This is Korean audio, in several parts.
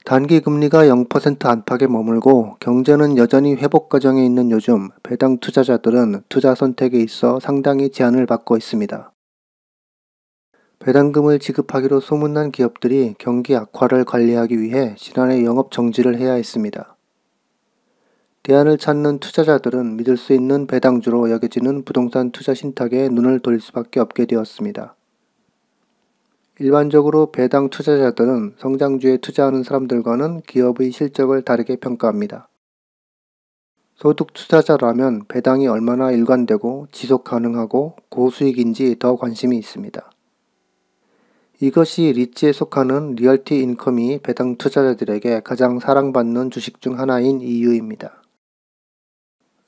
단기 금리가 0% 안팎에 머물고 경제는 여전히 회복 과정에 있는 요즘 배당 투자자들은 투자 선택에 있어 상당히 제한을 받고 있습니다. 배당금을 지급하기로 소문난 기업들이 경기 악화를 관리하기 위해 지난해 영업 정지를 해야 했습니다. 대안을 찾는 투자자들은 믿을 수 있는 배당주로 여겨지는 부동산 투자 신탁에 눈을 돌릴 수밖에 없게 되었습니다. 일반적으로 배당 투자자들은 성장주에 투자하는 사람들과는 기업의 실적을 다르게 평가합니다. 소득 투자자라면 배당이 얼마나 일관되고 지속 가능하고 고수익인지 더 관심이 있습니다. 이것이 리츠에 속하는 리얼티 인컴이 배당 투자자들에게 가장 사랑받는 주식 중 하나인 이유입니다.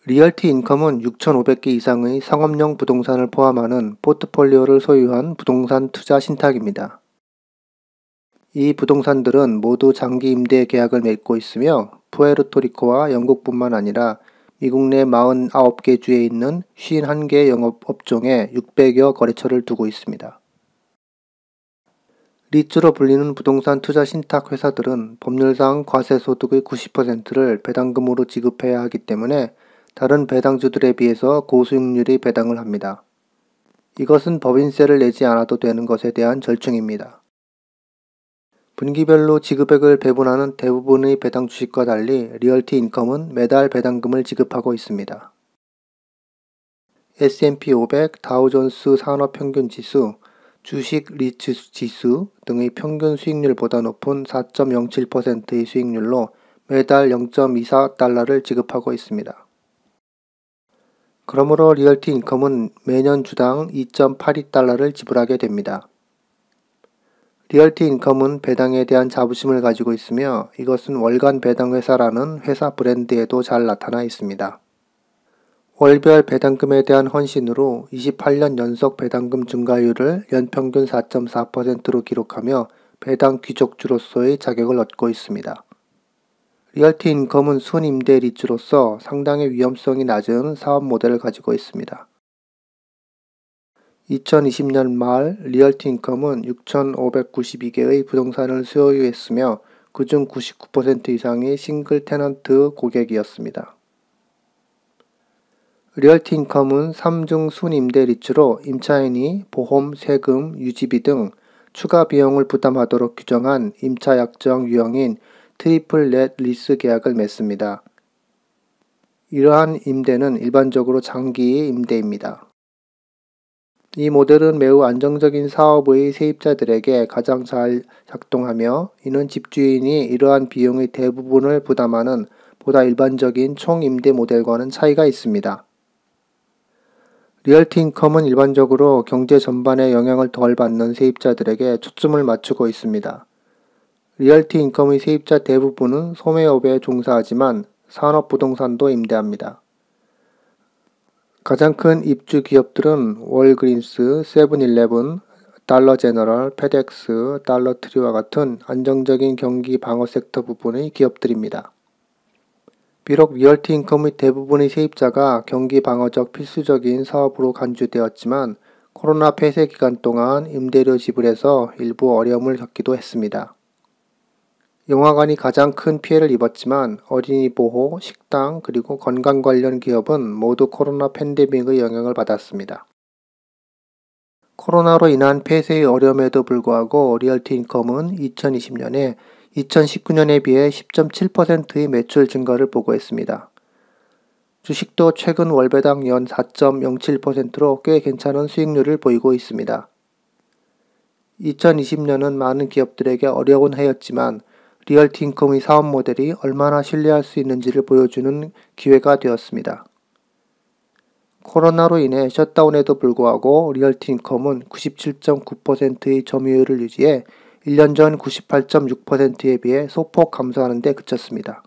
리얼티 인컴은 6,500개 이상의 상업용 부동산을 포함하는 포트폴리오를 소유한 부동산 투자 신탁입니다. 이 부동산들은 모두 장기 임대 계약을 맺고 있으며 푸에르토리코와 영국뿐만 아니라 미국 내 49개 주에 있는 51개 영업업종에 600여 거래처를 두고 있습니다. 리츠로 불리는 부동산 투자 신탁 회사들은 법률상 과세소득의 90%를 배당금으로 지급해야 하기 때문에 다른 배당주들에 비해서 고수익률의 배당을 합니다. 이것은 법인세를 내지 않아도 되는 것에 대한 절충입니다. 분기별로 지급액을 배분하는 대부분의 배당 주식과 달리 리얼티 인컴은 매달 배당금을 지급하고 있습니다. S&P 500, 다우존스 산업평균지수, 주식 리츠 지수 등의 평균 수익률보다 높은 4.07%의 수익률로 매달 0.24달러를 지급하고 있습니다. 그러므로 리얼티 인컴은 매년 주당 2.82달러를 지불하게 됩니다. 리얼티 인컴은 배당에 대한 자부심을 가지고 있으며 이것은 월간 배당 회사라는 회사 브랜드에도 잘 나타나 있습니다. 월별 배당금에 대한 헌신으로 28년 연속 배당금 증가율을 연평균 4.4%로 기록하며 배당 귀족주로서의 자격을 얻고 있습니다. 리얼티 인컴은 순임대 리츠로서 상당히 위험성이 낮은 사업 모델을 가지고 있습니다. 2020년 말 리얼티 인컴은 6,592개의 부동산을 소유했으며 그중 99% 이상이 싱글 테넌트 고객이었습니다. 리얼티 인컴은 3중 순임대 리츠로 임차인이 보험, 세금, 유지비 등 추가 비용을 부담하도록 규정한 임차 약정 유형인 트리플 넷 리스 계약을 맺습니다. 이러한 임대는 일반적으로 장기 임대입니다. 이 모델은 매우 안정적인 사업의 세입자들에게 가장 잘 작동하며 이는 집주인이 이러한 비용의 대부분을 부담하는 보다 일반적인 총임대 모델과는 차이가 있습니다. 리얼티 인컴은 일반적으로 경제 전반에 영향을 덜 받는 세입자들에게 초점을 맞추고 있습니다. 리얼티 인컴의 세입자 대부분은 소매업에 종사하지만 산업부동산도 임대합니다. 가장 큰 입주 기업들은 월그린스, 세븐일레븐, 달러제너럴, 페덱스, 달러트리와 같은 안정적인 경기 방어 섹터 부분의 기업들입니다. 비록 리얼티 인컴의 대부분의 세입자가 경기 방어적 필수적인 사업으로 간주되었지만 코로나 폐쇄 기간 동안 임대료 지불에서 일부 어려움을 겪기도 했습니다. 영화관이 가장 큰 피해를 입었지만 어린이 보호, 식당, 그리고 건강 관련 기업은 모두 코로나 팬데믹의 영향을 받았습니다. 코로나로 인한 폐쇄의 어려움에도 불구하고 리얼티 인컴은 2020년에 2019년에 비해 10.7%의 매출 증가를 보고했습니다. 주식도 최근 월배당 연 4.07%로 꽤 괜찮은 수익률을 보이고 있습니다. 2020년은 많은 기업들에게 어려운 해였지만 리얼티 인컴의 사업 모델이 얼마나 신뢰할 수 있는지를 보여주는 기회가 되었습니다. 코로나로 인해 셧다운에도 불구하고 리얼티 인컴은 97.9%의 점유율을 유지해 1년 전 98.6%에 비해 소폭 감소하는 데 그쳤습니다.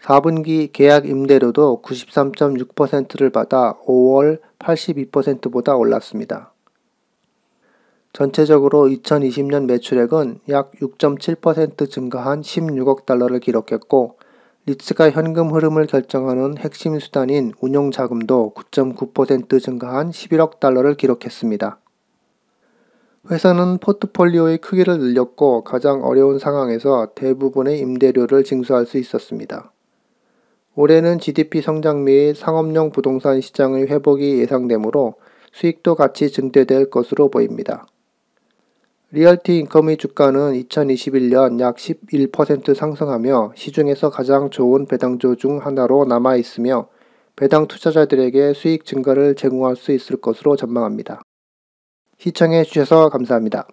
4분기 계약 임대료도 93.6%를 받아 5월 82%보다 올랐습니다. 전체적으로 2020년 매출액은 약 6.7% 증가한 16억 달러를 기록했고 리츠가 현금 흐름을 결정하는 핵심 수단인 운용자금도 9.9% 증가한 11억 달러를 기록했습니다. 회사는 포트폴리오의 크기를 늘렸고 가장 어려운 상황에서 대부분의 임대료를 징수할 수 있었습니다. 올해는 GDP 성장 및 상업용 부동산 시장의 회복이 예상되므로 수익도 같이 증대될 것으로 보입니다. 리얼티 인컴의 주가는 2021년 약 11% 상승하며 시중에서 가장 좋은 배당주 중 하나로 남아 있으며 배당 투자자들에게 수익 증가를 제공할 수 있을 것으로 전망합니다. 시청해 주셔서 감사합니다.